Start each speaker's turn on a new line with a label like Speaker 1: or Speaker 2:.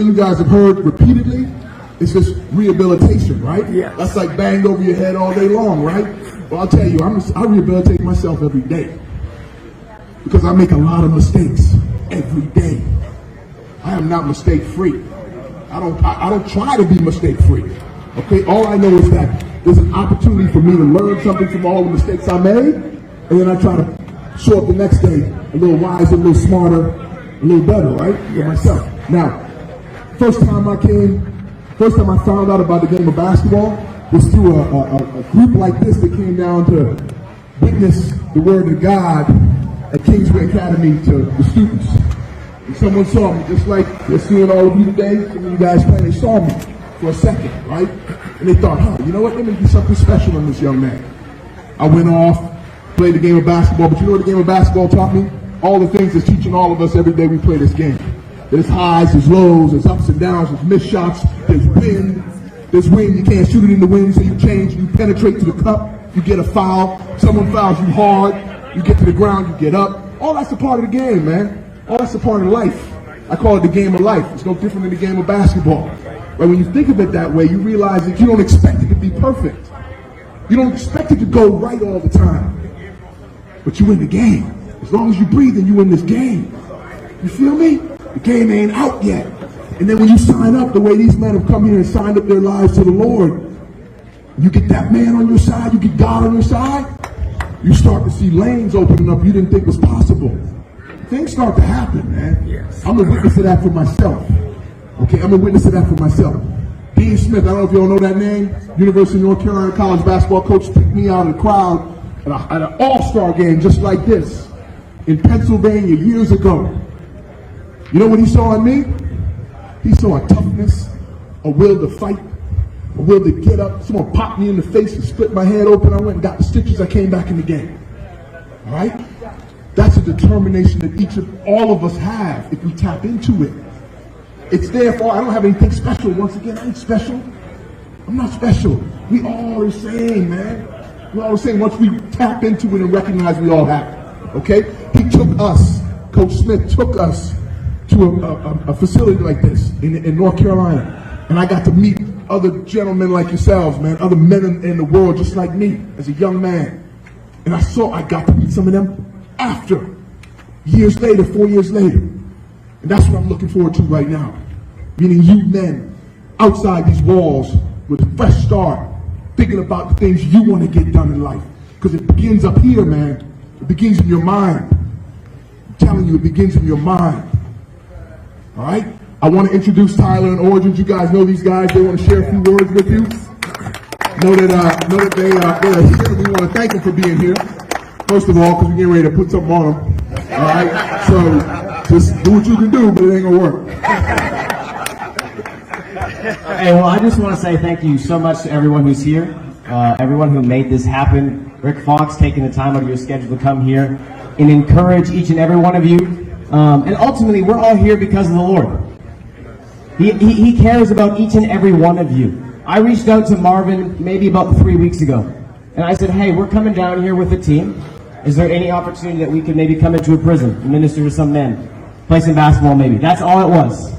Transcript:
Speaker 1: You guys have heard repeatedly, it's just rehabilitation, right?
Speaker 2: Yeah.
Speaker 1: That's like banged over your head all day long, right? Well, I'll tell you, I rehabilitate myself every day because I make a lot of mistakes every day. I am not mistake free. I don't try to be mistake free. Okay, all I know is that there's an opportunity for me to learn something from all the mistakes I made, and then I try to show up the next day a little wiser, a little smarter, a little better, right? For myself. Now, first time I found out about the game of basketball was through a group like this that came down to witness the word of God at Kingsway Academy to the students. And someone saw me, just like they're seeing all of you today, some of you guys playing, they saw me for a second, right? And they thought, you know what, there may be something special in this young man. I went off, played the game of basketball, but you know what the game of basketball taught me? All the things it's teaching all of us every day we play this game. There's highs, there's lows, there's ups and downs, there's missed shots, there's wind. There's wind, you can't shoot it in the wind, so you change, you penetrate to the cup, you get a foul, someone fouls you hard, you get to the ground, you get up. All that's a part of the game, man. All that's a part of life. I call it the game of life. It's no different than the game of basketball. But when you think of it that way, you realize that you don't expect it to be perfect. You don't expect it to go right all the time. But you win the game. As long as you breathe and you win this game. You feel me? The game ain't out yet. And then when you sign up the way these men have come here and signed up their lives to the Lord, you get that man on your side, you get God on your side, you start to see lanes opening up you didn't think was possible. Things start to happen, man.
Speaker 2: Yes.
Speaker 1: I'm a witness to that for myself. Okay, I'm a witness to that for myself. Dean Smith, I don't know if you all know that name, University of North Carolina college basketball coach, picked me out of the crowd at an all-star game just like this in Pennsylvania years ago. You know what he saw in me? He saw a toughness, a will to fight, a will to get up. Someone popped me in the face and split my head open. I went and got the stitches. I came back in the game. All right? That's a determination that all of us have if we tap into it. It's there for, I don't have anything special. Once again, I ain't special. I'm not special. We all are the same, man. We're all the same once we tap into it and recognize we all have it. Okay? He took us, Coach Smith took us to a facility like this in North Carolina. And I got to meet other gentlemen like yourselves, man, other men in the world just like me as a young man. And I got to meet some of them after, years later, 4 years later. And that's what I'm looking forward to right now. Meaning you men outside these walls with a fresh start, thinking about the things you want to get done in life. Because it begins up here, man. It begins in your mind. I'm telling you, it begins in your mind. All right? I want to introduce Tyler and Origins. You guys know these guys. They want to share a few words with you. Know that they're here. We want to thank them for being here. First of all, because we're getting ready to put something on them. All right? So just do what you can do, but it ain't going to work.
Speaker 3: Hey, well, I just want to say thank you so much to everyone who's here, everyone who made this happen. Rick Fox taking the time out of your schedule to come here and encourage each and every one of you. And ultimately, we're all here because of the Lord. He cares about each and every one of you. I reached out to Marvin maybe about 3 weeks ago, and I said, hey, we're coming down here with a team. Is there any opportunity that we could maybe come into a prison and minister to some men? Play some basketball maybe. That's all it was.